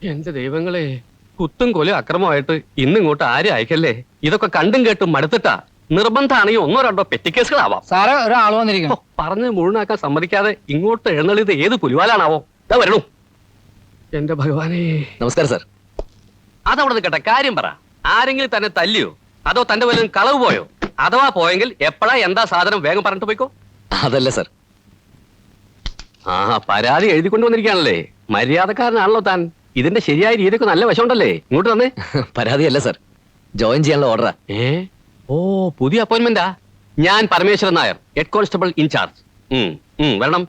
എന്റെ ദൈവങ്ങളെ, കുത്തും കൊലും അക്രമമായിട്ട് ഇന്നിങ്ങോട്ട് ആരും അയക്കല്ലേ. ഇതൊക്കെ കണ്ടും കേട്ടും മടുത്തിട്ടാ. നിർബന്ധമാണെങ്കിൽ ഒന്നോ രണ്ടോ പെറ്റിക്കേസുകളാവാം. സാറേ, ഒരാൾ വന്നിരിക്കണം. പറഞ്ഞ് മുഴുവനാക്കാൻ സമ്മതിക്കാതെ ഇങ്ങോട്ട് എഴുന്നള്ളിയത് ഏത് പുലിവാലാണാവോ? ഇതാ വരണു. എന്റെ ഭഗവാനെ. നമസ്കാരം സാർ. അതവിടെ നിൽക്കട്ടെ, കാര്യം പറ. ആരെങ്കിലും തന്നെ തല്ലിയോ, അതോ തന്റെ വല്ലതും കളവ് പോയോ? അഥവാ പോയെങ്കിൽ എപ്പോഴാ എന്താ സാധനം വേഗം പറഞ്ഞിട്ട് പോയിക്കോ. അതല്ല സാർ. ആ, പരാതി എഴുതിക്കൊണ്ട് വന്നിരിക്കുകയാണല്ലേ. മര്യാദക്കാരനാണല്ലോ താൻ. ഇതിന്റെ ശരിയായ രീതിക്ക് നല്ല വശമുണ്ടല്ലേ. ഇങ്ങോട്ട് തന്നെ. പരാതിയല്ല സാർ, ജോയിൻ ചെയ്യാനുള്ള ഓർഡറാ. ഓ, പുതിയ അപ്പോയിന്റ്മെന്റാ. ഞാൻ Parameswaran Nair, head constable in charge. വരണം.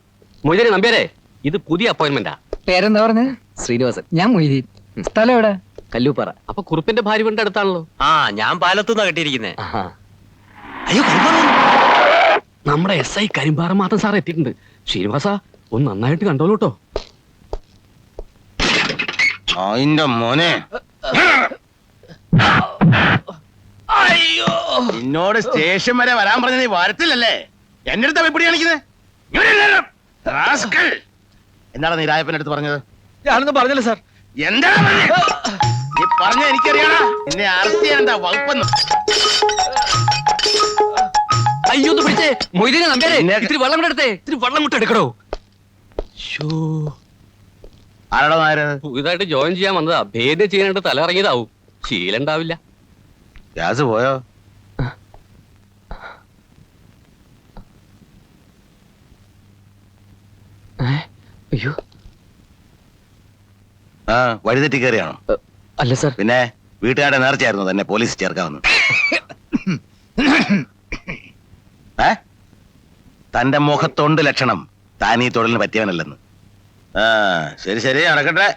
മൊയ്തീൻ നമ്പ്യാരെ, ഇത് പുതിയ അപ്പോയിന്റ്മെന്റാ. പേരെന്താ പറഞ്ഞത്? ശ്രീനിവാസൻ. ഞാൻ മൊയ്തീൻ. സ്ഥലം എവിടെ? കല്ലൂപ്പാറ. അപ്പൊ കുറുപ്പിന്റെ ഭാര്യ വീടിന്റെ അടുത്താണല്ലോ. ആ, ഞാൻ പാലത്തുനിന്നാ കെട്ടിയിരിക്കുന്നേ. അയ്യോ, നമ്മുടെ SI കരിമ്പാറ മാത്രം സാർ എത്തിയിട്ടുണ്ട്. ശ്രീനിവാസ, ഒന്ന് നന്നായിട്ട് കണ്ടോളൂ കേട്ടോ. അതിന്റെ മോനെ, നിന്നോട് സ്റ്റേഷൻ വരെ വരാൻ പറഞ്ഞ നീ വരത്തില്ലല്ലേ? എന്റെ അടുത്ത് എപ്പിടി കാണിക്കുന്നത്? എന്താണ് നീ രായപ്പന്റെ അടുത്ത് പറഞ്ഞത്? ഞാനൊന്നും പറഞ്ഞില്ല സാർ. എന്താണ് നീ പറഞ്ഞ? എനിക്കറിയാടാ നിന്നെ അറസ്റ്റ് ചെയ്യാൻ എന്താ വകുപ്പെന്ന്. അയ്യോ, ഒന്ന് പിടിച്ചേ. മൊയ്തീൻ നമ്പ്യാരെ, ഇത്തിരി വെള്ളം കൂടെ എടുത്തേ. ഇത്തിരി വെള്ളം കൂടെ എടുക്കണോ. ആരാടോ നായരത്? പുതിയതായിട്ട് ജോയിൻ ചെയ്യാൻ വന്നതാ. ഭേദം ചെയ്യാനായിട്ട് തല ഇറങ്ങിയതാവും. ശീലം ഉണ്ടാവില്ല. ഗ്യാസ് പോയോ? അയ്യോ, ആ, വഴിതെറ്റി കയറിയാണോ? അല്ല സാർ. പിന്നെ വീട്ടുകാരുടെ നേർച്ചയായിരുന്നു തന്നെ പോലീസ് ചേർക്കാമെന്ന്. തന്റെ മുഖത്തൊണ്ട് ലക്ഷണം താൻ ഈ തൊഴിലിന് പറ്റിയവനല്ലെന്ന്. ആ, ശരി ശരി, നടക്കട്ടെ.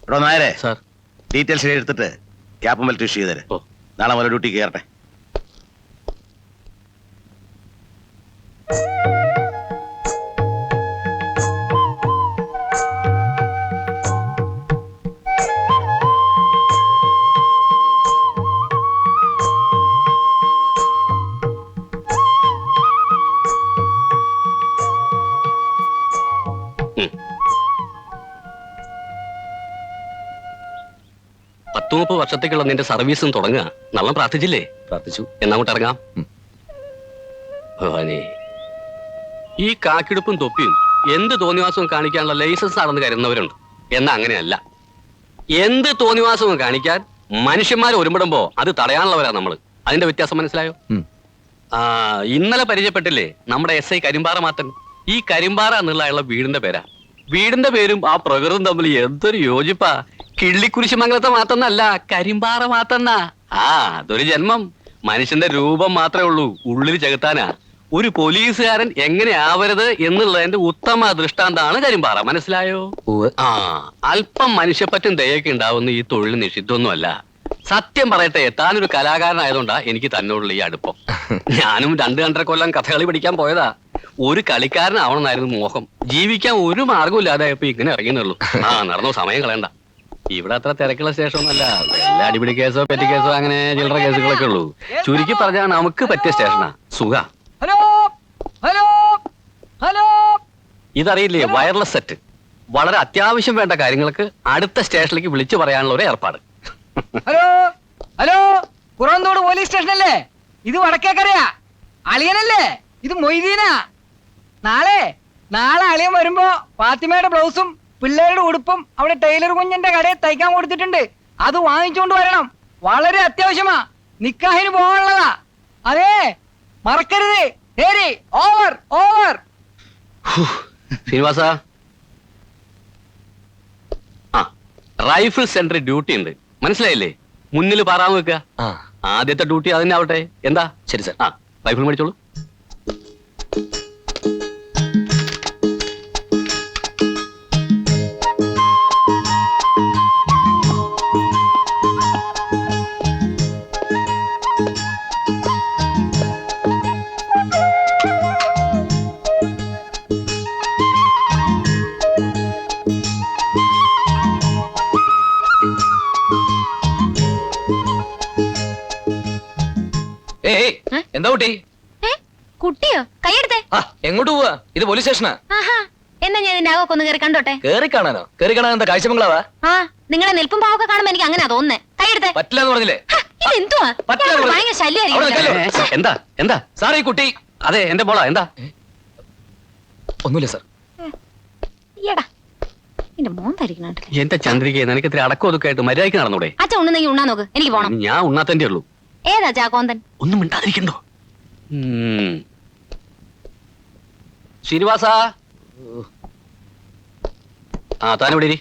ഇവിടെ നായരെ, സാർ. ഡീറ്റെയിൽസ് എടുത്തിട്ട് ക്യാപ്പും ബെൽറ്റ് ഇഷ്യൂ ചെയ്തേരെ. ഓ. നാളെ മുതൽ ഡ്യൂട്ടി കയറട്ടെ. പത്ത് 30 വർഷത്തേക്കുള്ള നിന്റെ സർവീസും തുടങ്ങുക. നല്ല പ്രാർത്ഥിച്ചില്ലേ? പ്രാർത്ഥിച്ചു. എന്നങ്ങോട്ട് ഇറങ്ങാം. ഭവാനി, ഈ കാക്കിടുപ്പും തൊപ്പിയും എന്ത് തോന്നിവാസവും കാണിക്കാനുള്ള ലൈസൻസ് ആണെന്ന് കരുതുന്നവരുണ്ട്. എന്നാ അങ്ങനെയല്ല. എന്ത് തോന്നിവാസവും കാണിക്കാൻ മനുഷ്യന്മാർ ഒരുമിടുമ്പോ അത് തടയാനുള്ളവരാ നമ്മള്. അതിന്റെ വ്യത്യാസം മനസ്സിലായോ? ഇന്നലെ പരിചയപ്പെട്ടില്ലേ നമ്മുടെ SI കരിമ്പാറ മാത്തൻ. ഈ കരിമ്പാറ എന്നുള്ള അയാളുടെ വീടിന്റെ പേരാ. വീടിന്റെ പേരും ആ പ്രകൃതം തമ്മിൽ എന്തൊരു യോജിപ്പാ. കിള്ളിക്കുരിശുമംഗലത്തെ മാത്തന്നല്ല, കരിമ്പാറ മാത്തന്ന. അതൊരു ജന്മം. മനുഷ്യന്റെ രൂപം മാത്രമേ ഉള്ളൂ, ഉള്ളിൽ ചെകുത്താനാ. ഒരു പോലീസുകാരൻ എങ്ങനെ ആവരുത് എന്നുള്ളതിന്റെ ഉത്തമ ദൃഷ്ടാന്താണ് കരിമ്പാറ. മനസ്സിലായോ? അല്പം മനുഷ്യപ്പറ്റും ദയൊക്കെ ഉണ്ടാവുന്ന ഈ തൊഴിൽ നിഷിദ്ധമൊന്നുമല്ല. സത്യം പറയട്ടെ, താനൊരു കലാകാരനായതുകൊണ്ടാ എനിക്ക് തന്നോടുള്ള ഈ അടുപ്പം. ഞാനും 2-2.5 കൊല്ലം കഥകളി പഠിക്കാൻ പോയതാ. ഒരു കളിക്കാരനാവണമെന്നായിരുന്നു മോഹം. ജീവിക്കാൻ ഒരു മാർഗവും ഇല്ലാതായപ്പോ ഇങ്ങനെ ഇറങ്ങിയുള്ളൂ. നടന്നോ, സമയം കളയണ്ട. ഇവിടെ അത്ര തിരക്കുള്ള സ്റ്റേഷനൊന്നല്ല. എല്ലാ അടിപിടി കേസോ പെറ്റി കേസോ അങ്ങനെ ചില്ലറ കേസുകളൊക്കെ ഉള്ളൂ. ചുരുക്കി പറഞ്ഞാൽ നമുക്ക് പറ്റിയ സ്റ്റേഷനാ. സുഖ. ഹലോ ഹലോ ഹലോ, ഇതറിയില്ലേ? Wireless set. വളരെ അത്യാവശ്യം വേണ്ട കാര്യങ്ങൾക്ക് അടുത്ത സ്റ്റേഷനിലേക്ക് വിളിച്ചു പറയാനുള്ള ഒരു ഏർപ്പാട്. ഹലോ ഹലോ, പുറന്തോട് പോലീസ് സ്റ്റേഷനല്ലേ? ഇത് വടക്കേക്കരയാ. അളിയനല്ലേ? ഇത് മൊയ്തീനാ. നാളെ അളിയൻ വരുമ്പോ ഫാത്തിമയുടെ ബ്ലൗസും പിള്ളേരുടെ ഉടുപ്പും അവിടെ ടൈലർ കുഞ്ഞിന്റെ കടയിൽ തയ്ക്കാൻ കൊടുത്തിട്ടുണ്ട്. അത് വാങ്ങിച്ചുകൊണ്ട് വരണം. വളരെ അത്യാവശ്യമാ. നിക്കാഹിന് പോകാനുള്ളതാ. അതെ, മറക്കരുത്. ശരി, over over. Srinivasa, rifle centre duty ഉണ്ട്. മനസ്സിലായില്ലേ? മുന്നിൽ പാറാൻ വെക്കുക. ആദ്യത്തെ ഡ്യൂട്ടി അതിനെ ആവട്ടെ. എന്താ? ശരി സാർ. റൈഫിൾ മേടിച്ചോളൂ. എന്താ കുട്ടി? കുട്ടിയോ? കൈയെടുത്തേ. എങ്ങോട്ട് പോവാ? ഇത് പോലീസ് സ്റ്റേഷനാ. എന്നാ ഞാൻ ഇതിന്റെ അകമൊക്കെ ഒന്ന് കയറി കണ്ടോട്ടെ. കേറി കാണാനോ? കേറി കാണാൻ എന്താ കാഴ്ചമംഗളാവാ? ആ നിങ്ങളെ നിൽപ്പും പാവൊക്കെ കാണുമ്പോ എനിക്ക് അങ്ങനെ തോന്നുന്നേ. കൈയെടുത്തേ. പറ്റില്ല എന്ന് പറഞ്ഞില്ലേ? ഇതെന്തുവാ? പറ്റില്ല എന്ന് ഭയങ്കര അവിടെ ശല്യമായിരിക്കും. നിൽക്കല്ലോ. എന്താ എന്താ സാർ ഈ കുട്ടി അതെ എന്റെ മോളാ എന്താ ഒന്നുമില്ല സാർ. എടാ എന്റെ മോൻ ധരിക്കണ എന്റെ ചന്ദ്രിക നിനക്ക് ഇത്തിരി അടക്കം ഒതുക്കെ ആയിട്ട് മര്യാദയ്ക്ക് നടന്നൂടെ? അച്ഛൻ ഉണ്ണുന്നെങ്കിൽ ഉണ്ണാൻ നോക്ക്. എനിക്ക് പോണം. ഞാൻ ഉണ്ണാത്തന്റെ ഉള്ളൂ. ഏതാ ചാക്കോന്തൻ? ഒന്നും മിണ്ടാതിരിക്കണ്ടോ? ശ്രീനിവാസ ആ താനിവിടെ ഇരി.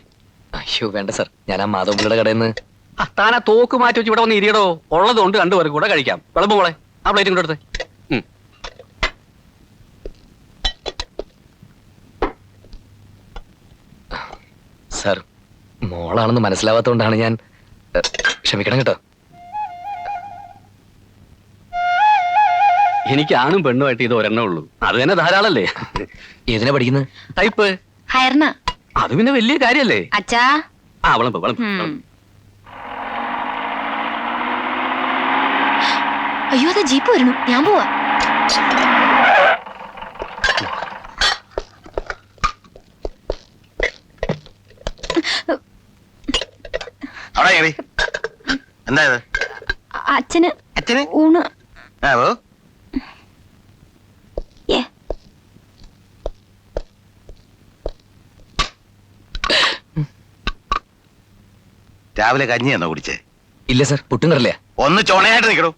അയ്യോ വേണ്ട സാർ, ഞാൻ ആ മാധവപിള്ളയുടെ കടയിൽ നിന്ന്. താനാ തോക്ക് മാറ്റി വെച്ച് ഇവിടെ വന്ന് ഇരിയടോ. ഉള്ളതുകൊണ്ട് രണ്ടുപേരും കൂടെ കഴിക്കാം. വിളമ്പ് മോളെ ആ പ്ലേറ്റും കൂടെ എടുത്തേ. സാർ മോളാണെന്ന് മനസ്സിലാവാത്തോണ്ടാണ് ഞാൻ. ക്ഷമിക്കണം കേട്ടോ. എനിക്ക് ആണും പെണ്ണുമായിട്ട് ഇത് ഒരെണ്ണേ ഉള്ളൂ. അത് തന്നെ ധാരാളല്ലേ. ഏതിനാ പഠിക്കുന്നത്? ടൈപ്പ്. ഹയർന. അത് പിന്നെ വലിയ കാര്യല്ലേ. അച്ഛാ ആ വിളമ്പ് വിളമ്പ്. അയ്യോ അതാ ജീപ്പ് വരുന്നു. ഞാൻ പോവാ. അവിടെ കയറി. എന്താ ഇത്? അച്ഛന് അച്ഛന് ഊണ്. ആ ഓ ഏ രാവിലെ കഞ്ഞി എന്നോ കുടിച്ചേ? ഇല്ല സാർ, പുട്ടും കറില്ല. ഒന്ന് ചോണയായിട്ട് നിൽക്കണോ?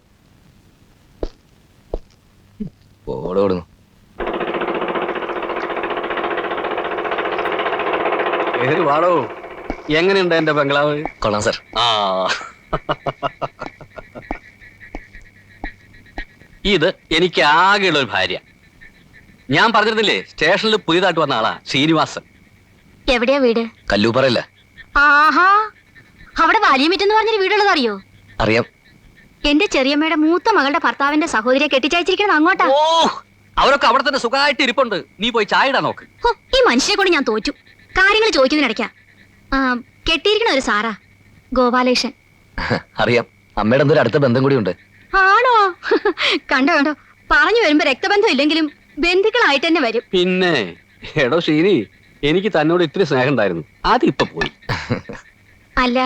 ഓടോടുന്നു. വാടോ. എങ്ങനെയുണ്ട് എന്റെ ബംഗ്ലാവ്? കൊള്ളാം സാർ. ആ ഇത് എനിക്ക് ആകെയുള്ള ഒരു ഭാര്യ. ഞാൻ പറഞ്ഞിരുന്നില്ലേ സ്റ്റേഷനിൽ പുതിയതായിട്ട് വന്ന ആളാ ശ്രീനിവാസൻ. എവിടെയാ വീട്? കല്ലൂപ്പറയില്ല. ആഹാ അവിടെ വലിയമിറ്റെന്ന് പറഞ്ഞൊരു വീടുള്ളത് അറിയോ? അറിയാം. എന്റെ ചെറിയമ്മയുടെ മൂത്ത മകളുടെ ഭർത്താവിന്റെ സഹോദരിയെ കെട്ടിച്ചയച്ചിരിക്കുന്നത് അങ്ങോട്ടാ. ഓ അവരൊക്കെ അവിടെ തന്നെ സുഖമായിട്ട് ഇരിപ്പുണ്ട്. നീ പോയി ചായ ഇടാൻ നോക്ക്. ഹോ, ഈ മനുഷ്യനെ കൊണ്ട് ഞാൻ തോറ്റു. കാര്യങ്ങൾ ചോദിക്കുന്നതിനിടയ്ക്കാ. കെട്ടിയിരിക്കണ ഒരു സാറാ, ഗോപാലേഷൻ. അറിയാം. അമ്മയുടെ എന്തോ ഒരു അടുത്ത ബന്ധം കൂടി ഉണ്ട്. ആണോ? കണ്ടോ കണ്ടോ, പറഞ്ഞു വരുമ്പോ രക്തബന്ധം ഇല്ലെങ്കിലും ബന്ധുക്കളായിട്ട് തന്നെ വരും. പിന്നെ എടോ ശ്രീനി, എനിക്ക് തന്നോട് ഇത്തിരി സ്നേഹം ഉണ്ടായിരുന്നു. അതിപ്പോ പോയി. അല്ല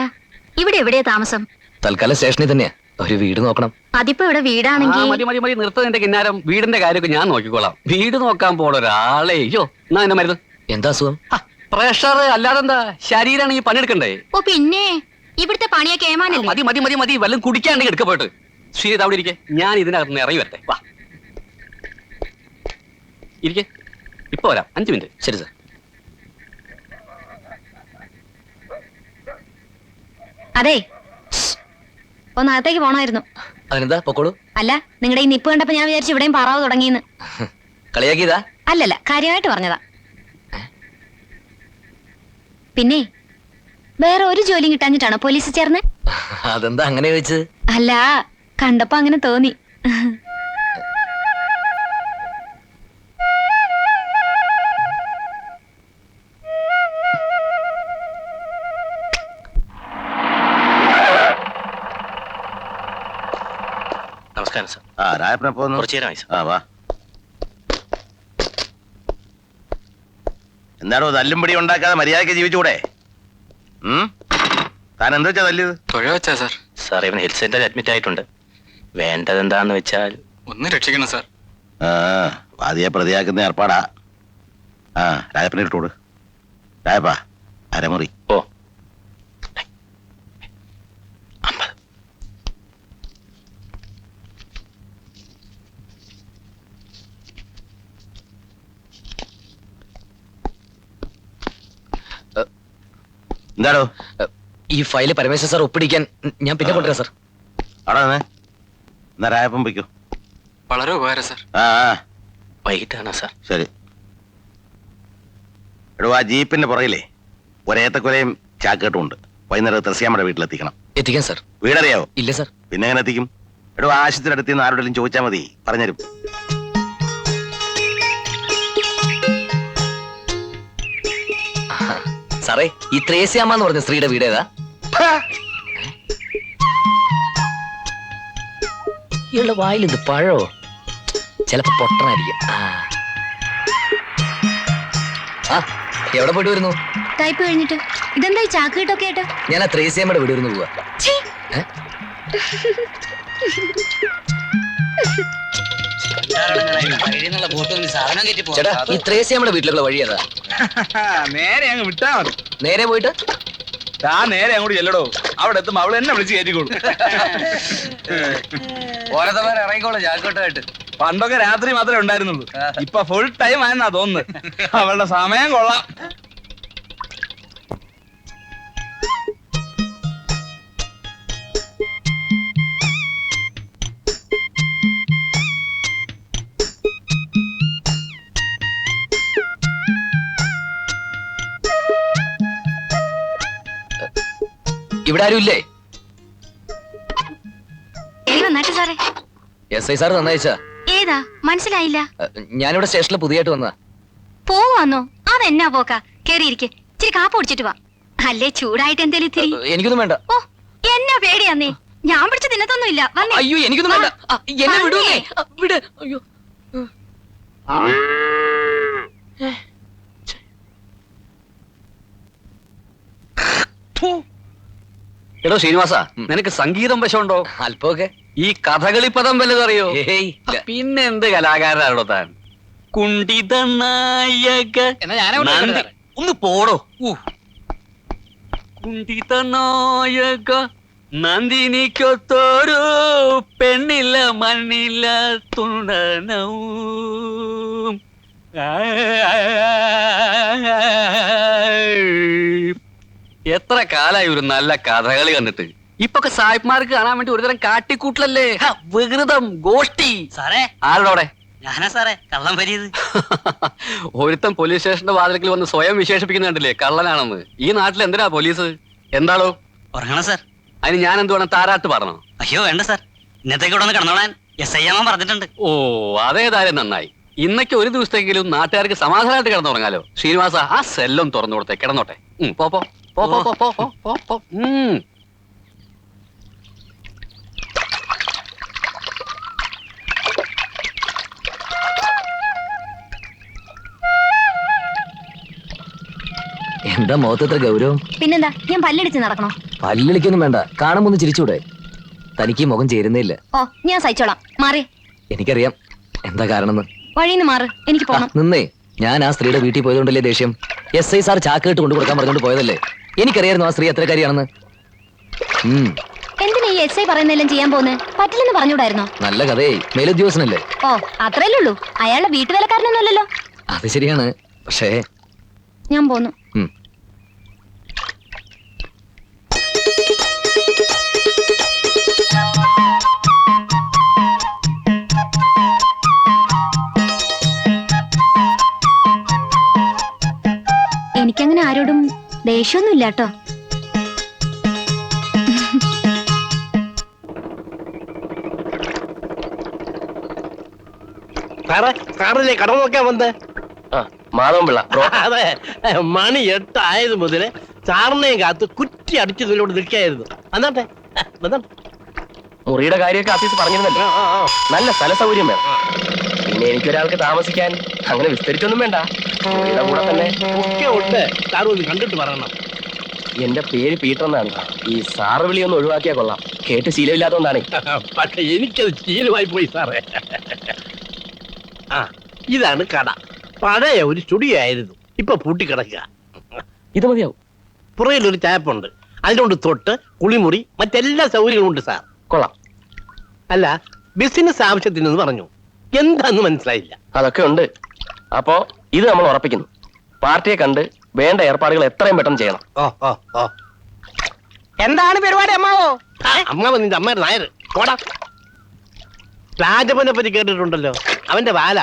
ഇവിടെ എവിടെയാ താമസം? തൽക്കാലം സ്റ്റേഷനിൽ തന്നെയാ. ഒരു വീട് നോക്കണം. അതിപ്പോ ഇവിടെ ആ, വീടാണെങ്കിൽ മതി മതി മതി നിർത്തതിന്റെ കിന്നാരം. വീടിന്റെ കാര്യമൊക്കെ ഞാൻ നോക്കിക്കോളാം. വീട് നോക്കാൻ പോണ ഒരാളെ അയ്യോ എന്നാ എന്നെ മരുന്ന്. എന്താ അസുഖം? പ്രഷർ അല്ലാതെന്താ, ശരീരമാണ് ഈ പണിയെടുക്കണ്ടേ. ഓ പിന്നെ ഇവിടുത്തെ പണിയൊക്കെ ഏമാനല്ലേ? മതി മതി മതി മതി വല്ലതും കുടിക്കാണ്ടെങ്കിൽ എടുക്ക പോയിട്ട്. ശ്രീ അവിടെ ഇരിക്കെ, ഞാൻ ഇതിനകത്ത് നിന്ന് ഇറങ്ങി വരട്ടെ. വാ ഇരിക്കെ, ഇപ്പൊ വരാം. 5 മിനിറ്റ്. ശരി സാർ. അതെ ഒന്ന് അകത്തേക്ക് പോണായിരുന്നു. അതിനെന്താ, പൊക്കോളൂ. അല്ല നിങ്ങളുടെ ഈ നിപ്പ് കണ്ടപ്പോ ഞാൻ വിചാരിച്ചു ഇവിടെയും പാറാവ് തുടങ്ങിയെന്ന്. കളിയാക്കിയതാ? അല്ലല്ല കാര്യമായിട്ട് പറഞ്ഞതാ. പിന്നെ വേറെ ഒരു ജോലിയും കിട്ടാഞ്ഞിട്ടാണോ പോലീസിൽ ചേർന്ന്? അതെന്താ അങ്ങനെ ചോദിച്ചത്? അല്ല കണ്ടപ്പോ അങ്ങനെ തോന്നി. നമസ്കാരം സാർ. ആ രായപ്പനെ പോന്നു. കുറച്ചു നേരമായി സാർ. ആ വാ. എന്താണോ തല്ലും പിടി ഉണ്ടാക്കാതെ മര്യാദയ്ക്ക് ജീവിച്ചുകൂടെ? താൻ എന്താ വെച്ചാ തല്ലിയത്? തുഴ വെച്ചാ സാർ. സാർ ഇവൻ ഹെൽത്ത് സെന്ററിൽ അഡ്മിറ്റ് ആയിട്ടുണ്ട്. വേണ്ടത് എന്താന്ന് വെച്ചാൽ ഒന്ന് രക്ഷിക്കണം സാർ. ആ വാദിയെ പ്രതിയാക്കുന്ന ഏർപ്പാടാ. ആ രായപ്പനെ ഇട്ടോട്. രായപ്പാ അരമുറി. ഓ എന്താടോ? ഈ ഫയല് പരമേശ്വർ സാർ ഒപ്പിടിക്കാൻ ഞാൻ പിന്നെ കൊണ്ടുവരാം സാർ. അവിടെ നിന്ന് എന്നാ രായപ്പം വയ്ക്കൂ. വളരെ ഉപകാരം സാർ. ആ ആ വൈകിട്ടാണോ സാർ? ശരി. എടോ ആ ജീപ്പിന്റെ പുറകിലേ ഒരേത്തക്കൊലയും ചാക്കേട്ടും ഉണ്ട്. വൈകുന്നേരം ത്രസ്യാമ്മയുടെ വീട്ടിലെത്തിക്കണം. എത്തിക്കാൻ സാർ. വീടറിയാവോ? ഇല്ല സാർ. പിന്നെ എങ്ങനെ എത്തിക്കും? എടോ ആശുപത്രി അടുത്ത് നിന്ന് ആരോടെങ്കിലും ചോദിച്ചാൽ മതി, പറഞ്ഞുതരും. സാറേ ഈ ത്രേസ്യാമ്മ എന്ന് പറഞ്ഞ സ്ത്രീയുടെ വീട് ഏതാ? ഇയാളുടെ വായിൽ ഇത് പഴോ? ചിലപ്പോ പൊട്ടനായിരിക്കും. എവിടെ പോയിട്ട് വരുന്നു? ടൈപ്പ് കഴിഞ്ഞിട്ട് ഇതെന്താ ഈ ചാക്ക് കിട്ടൊക്കെ ആയിട്ട്? ഞാൻ ആ ത്രേസ്യമ്മയുടെ വീട് വരുന്നു പോവാ. ഛീ! ചേട്ടാ, ഈ ത്രേസ്യമ്മയുടെ വീട്ടിലുള്ള വഴി ഏതാ? നേരെ അങ്ങ് വിട്ടാ മതി. നേരെ പോയിട്ട് നേരെ അങ്ങോട്ട് ചെല്ലടോ. അവിടെ എത്തുമ്പോ അവള് എന്നെ വിളിച്ച് കയറ്റിക്കോളൂ. ഓരോരുത്തന്മാർ ഇറങ്ങിക്കോളൂ ചാക്കോട്ടായിട്ട്. പണ്ടൊക്കെ രാത്രി മാത്രമേ ഉണ്ടായിരുന്നുള്ളൂ. ഇപ്പൊ ഫുൾ ടൈം ആയെന്നാ തോന്നുന്നത്. അവളുടെ സമയം കൊള്ളാം. ഇവിടെ ആരും ഇല്ലേ? നന്നായിട്ട് സാറേ. SI സാർ നന്നായിച്ചാ? ഏതാ മനസ്സിലായില്ല. ഞാനിവിടെ സ്റ്റേഷനിൽ പുതിയതായിട്ട് വന്നാ. പോവാന്നോ? അതെന്നാ പോക്കാ? കേറിയിരിക്കെ, ഇച്ചിരി കാപ്പ് കുടിച്ചിട്ട് വാ. അല്ലേ ചൂടായിട്ട് എന്തേലും ഇത്തിരി. എനിക്കൊന്നും വേണ്ട. ഓ, എന്നാ പേടിയാന്നേ. ഞാൻ പിടിച്ച് തിന്നത്തൊന്നുമില്ല. വന്നേ. അയ്യോ, എനിക്കൊന്നും വേണ്ട. എന്നെ വിടുവേ. വിട്. അയ്യോ. എടോ ശ്രീനിവാസ, നിനക്ക് സംഗീതം വശമുണ്ടോ? അല്പമൊക്കെ. ഈ കഥകളിപ്പദം വല്ലതറിയോ? ഏയ് ഇല്ല. പിന്നെ എന്ത് കലാകാരനാണോ താൻ? കുണ്ടിത നായക എന്നാ ഞാനവിടെ നന്ദി. സാറേ. ഒന്ന് പോടോ. കുണ്ടിത നായക നന്ദിനിക്കൊത്തൊരു പെണ്ണില്ല മണ്ണില്ല തുണനവും. എത്ര കാലായി ഒരു നല്ല കഥകളി കണ്ടിട്ട്. ഇപ്പൊക്കെ സായിപ്മാർക്ക് കാണാൻ വേണ്ടി ഒരുതരം കാട്ടിക്കൂട്ടലല്ലേ. വികൃതം, ഗോഷ്ടി. സാറേ, ആരോടെ? ഞാനാ സാറേ കള്ളം വരിയത്. ഒരുത്തൻ പോലീസ് സ്റ്റേഷന്റെ വാതിൽക്കൽ വന്ന് സ്വയം വിശേഷിപ്പിക്കുന്ന കണ്ടില്ലേ കള്ളനാണെന്ന്. ഈ നാട്ടിൽ എന്തിനാ പോലീസ്? എന്താണോ? ഉറങ്ങണം സാർ. അതിന് ഞാൻ എന്ത് വേണം? താരാട്ട് പറഞ്ഞോ? അയ്യോ വേണ്ട സാർ, ഇന്നത്തേക്ക് ഇവിടെ ഒന്ന് കിടന്നോളാൻ SI അമ്മ പറഞ്ഞിട്ടുണ്ട്. ഓ, അതേതായാലും നന്നായി. ഇന്നൊക്കെ ഒരു ദിവസത്തെങ്കിലും നാട്ടുകാർക്ക് സമാധാനമായിട്ട് കിടന്നുറങ്ങാലോ. ശ്രീനിവാസ, ആ സെല്ലും തുറന്നു കൊടുത്തേ, കിടന്നോട്ടെ. പോ പോ പോ പോ പോ പോ പോ പോ. എന്താ മുഖത്തത്ര ഗൗരവം? പിന്നെന്താ, ഞാൻ പല്ലടിച്ച് നടക്കണോ? പല്ലിളിക്കൊന്നും വേണ്ട, കാണുമ്പോ ഒന്ന് ചിരിച്ചൂടെ? തനിക്ക് ഈ മുഖം ചേരുന്നില്ല. ഓ, ഞാൻ സഹിച്ചോളാം. മാറി. എനിക്കറിയാം എന്താ കാരണം. വഴിന്ന് മാറ്, എനിക്ക് പോണം. നിന്നേ, ഞാൻ ആ സ്ത്രീയുടെ വീട്ടിൽ പോയതുകൊണ്ടല്ലേ ദേഷ്യം? SI സാർ ചാക്കേട്ട് കൊണ്ടു കൊടുക്കാൻ പറഞ്ഞുകൊണ്ട് പോയതല്ലേ? എനിക്കറിയായിരുന്നു ആ സ്ത്രീ എത്രക്കാരിയാണെന്ന്. എന്തിനാ ഈ SI പറയുന്നതെല്ലാം ചെയ്യാൻ പോകുന്നേ? പറ്റില്ലെന്ന് പറഞ്ഞൂടായിരുന്നോ? നല്ല കഥയായി. മേലുദ്യോഗസ്ഥനല്ലേ? ഓ, അത്രയല്ലേ ഉള്ളൂ. അയാളുടെ വീട്ടുവേലക്കാരനൊന്നുമല്ലല്ലോ. അത് ശരിയാണ്, പക്ഷേ ഞാൻ പോന്നു. എനിക്കങ്ങനെ ആരോടും ദേഷ്യമൊന്നും ഇല്ല കേട്ടോ. സാറിലെ കട നോക്കാൻ വന്നേ? മാധവൻപിള്ള. അതെ, മണി 8 ആയത് മുതല് സാറിനെയും കാത്ത് കുറ്റി അടിച്ചതിലൂടെ നിൽക്കായിരുന്നു. വന്നാട്ടെ വന്നാട്ടെ. മുറിയുടെ കാര്യമൊക്കെ ആഫീസ് പറഞ്ഞിരുന്നല്ലോ. നല്ല സ്ഥല സൗകര്യം വേണം. പിന്നെ എനിക്കൊരാൾക്ക് താമസിക്കാൻ അങ്ങനെ വിസ്തരിച്ചൊന്നും വേണ്ട. മുറിയുടെ കൂടെ തന്നെ ഒക്കെ ഉണ്ട്. സാർ ഒന്ന് കണ്ടിട്ട് പറയണം. എന്റെ പേര് പീറ്റർ എന്നാണ്. ഈ സാറ് വിളി ഒന്ന് ഒഴിവാക്കിയാ കൊള്ളാം. കേട്ട് ശീലമില്ലാത്തതുകൊണ്ടാണ്. പക്ഷെ എനിക്കത് ശീലമായി പോയി സാറേ. ഇതാണ് കട. പഴയ ഒരു സ്റ്റുഡിയോ ഇപ്പൊ പൂട്ടിക്കിടക്കുക. ഇത് മതിയാവും. പുറയിലൊരു ചായപ്പുണ്ട്, അതിനോട് തൊട്ട് കുളിമുറി മറ്റെല്ലാ സൗകര്യങ്ങളും ഉണ്ട് സാർ. കൊള്ളാം. അല്ല, ബിസിനസ് ആവശ്യത്തിനെന്ന് പറഞ്ഞു, എന്താന്ന് മനസ്സിലായില്ല. അതൊക്കെ ഉണ്ട്. അപ്പോ ഇത് നമ്മൾ ഉറപ്പിക്കുന്നു. പാർട്ടിയെ കണ്ട് വേണ്ട ഏർപ്പാടുകൾ എത്രയും പെട്ടെന്ന് ചെയ്യണം. എന്താണ് പരിപാടി അമ്മാവോ? അമ്മാവ നിന്റെ അമ്മയുടെ നായർ പോടാ. രാജപ്പനെ പറ്റി കേട്ടിട്ടുണ്ടല്ലോ, അവന്റെ വാല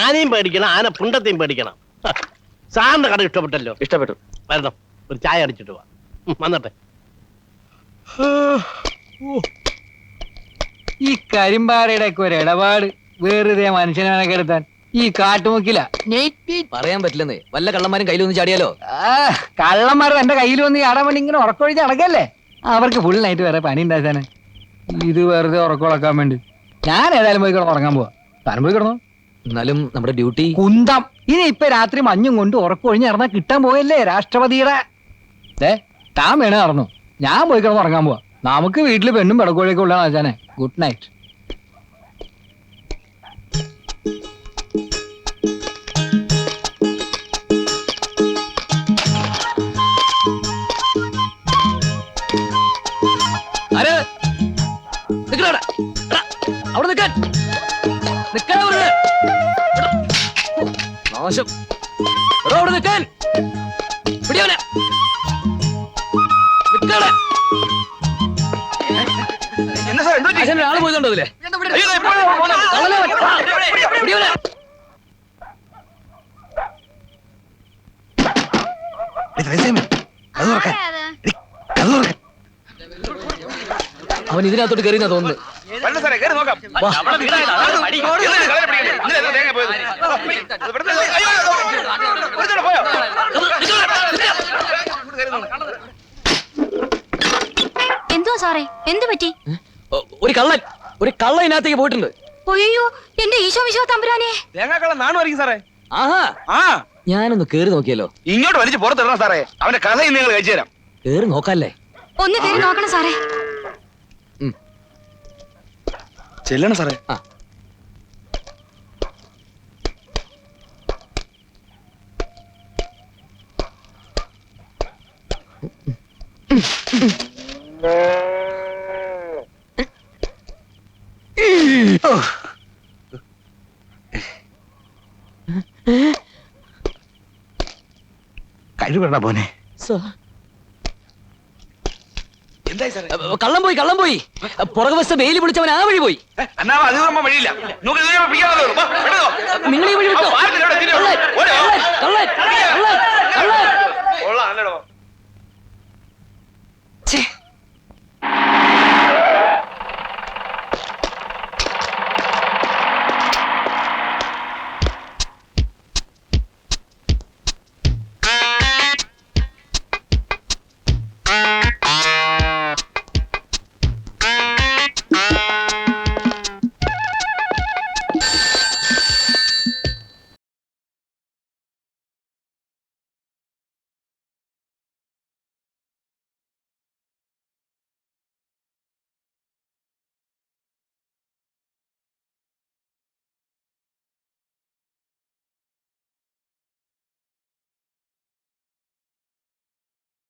ആനയും പേടിക്കണം, ആന പുണ്ടത്തെയും പേടിക്കണം. സാറിന്റെ കട ഇഷ്ടപ്പെട്ടല്ലോ? ഇഷ്ടപ്പെട്ടു. വരണം, ഒരു ചായ അടിച്ചിട്ട് വാ. വന്നട്ടെ. ഈ കരിമ്പാറയുടെ ഒക്കെ ഒരു ഇടപാട് വെറുതെ മനുഷ്യനെ കെടുത്താൻ. ഈ കാട്ടുമുക്കില പറയാൻ പറ്റില്ലെന്നേ. വല്ല കള്ളന്മാരും കയ്യിലൊന്നും ചാടിയാലോ? കള്ളന്മാർ എന്റെ കയ്യിൽ വന്ന് ചാടാൻ വേണ്ടി ഇങ്ങനെ ഉറക്കൊഴിച്ച് നടക്കല്ലേ? അവർക്ക് ഫുൾ നൈറ്റ് വേറെ പണി ഉണ്ടാക്കാന്. ഇത് വെറുതെ ഉറക്കുളക്കാൻ വേണ്ടി. ഞാൻ ഏതായാലും പോയി കിടന്ന് ഉറങ്ങാൻ പോവാ. താനും പോയി കിടന്നു. എന്നാലും നമ്മുടെ ഡ്യൂട്ടി. കുന്തം. ഇനി ഇപ്പൊ രാത്രി മഞ്ഞും കൊണ്ട് ഉറക്കൊഴിഞ്ഞ് ഇറങ്ങാൻ കിട്ടാൻ പോയല്ലേ രാഷ്ട്രപതിയുടെ. താൻ വേണേ നടന്നു, ഞാൻ പോയി കിടന്ന് ഉറങ്ങാൻ പോവാ. നമുക്ക് വീട്ടില് പെണ്ണും പിടക്കോഴിയൊക്കെ ഉള്ള ആചാനെ. Good night. ആര്? നിക്കടാ അവിടെ. എടാ, അവിടെ നിക്കാൻ. നിക്കടാ അവിടെ. എടാ, നാശം. എടാ, അവിടെ നിക്കാൻ. പിടിയവനെ. നിക്കവിടെ. എന്നാ സാർ എന്തോ ആശാന്റെ ആള് പോയതുണ്ടോ അതിലെ? കള്ളനെ അവൻ. പിടിയവനെ. അവൻ ഇതിനകത്തോട്ട് കയറിയെന്നാ തോന്നുന്നു. സാറേ കയറി നോക്കാം. വാ. എന്തുവാ സാറേ, എന്ത് പറ്റി? ഒരു കള്ളൻ ഇതിനകത്തേക്ക് പോയിട്ടുണ്ട്. ഒയ്യോ, എന്റെ ഈശോ വിശോ തമ്പുരാനെ. തേങ്ങാക്കള്ള നാണുമായിരിക്കും സാറേ. ആഹാ, ആ ഞാനൊന്ന് കേറി നോക്കിയല്ലോ. ഇങ്ങോട്ട് വലിച്ച് പുറത്തിടണം സാറേ. അവന്റെ കഥ ഇന്ന് നിങ്ങൾ കഴിച്ചു തരാം. കേറി നോക്കാല്ലേ? ഒന്ന് കയറി നോക്കണം സാറേ. ചെല്ലണം സാറേ. ആ. കഴിവണ്ട പോനെ. എന്തായി സാറേ? കള്ളം പോയി. പുറകു വശത്ത് വെയിൽ പിടിച്ചവൻ ആ വഴി പോയി. അന്നാ അത് നമ്മൾ വഴിയില്ല. നമുക്ക് ഇതിനെ പിടിക്കാമല്ലോ. വാ, പെട്ടെന്ന് വാ. നിങ്ങൾ ഈ വഴി വിട്ടോ. ആ, പാലത്തിലൂടെ തിരിഞ്ഞോ. ഓടി വാ. കള്ളൻ. കൊള്ളാം, അല്ലേടോ.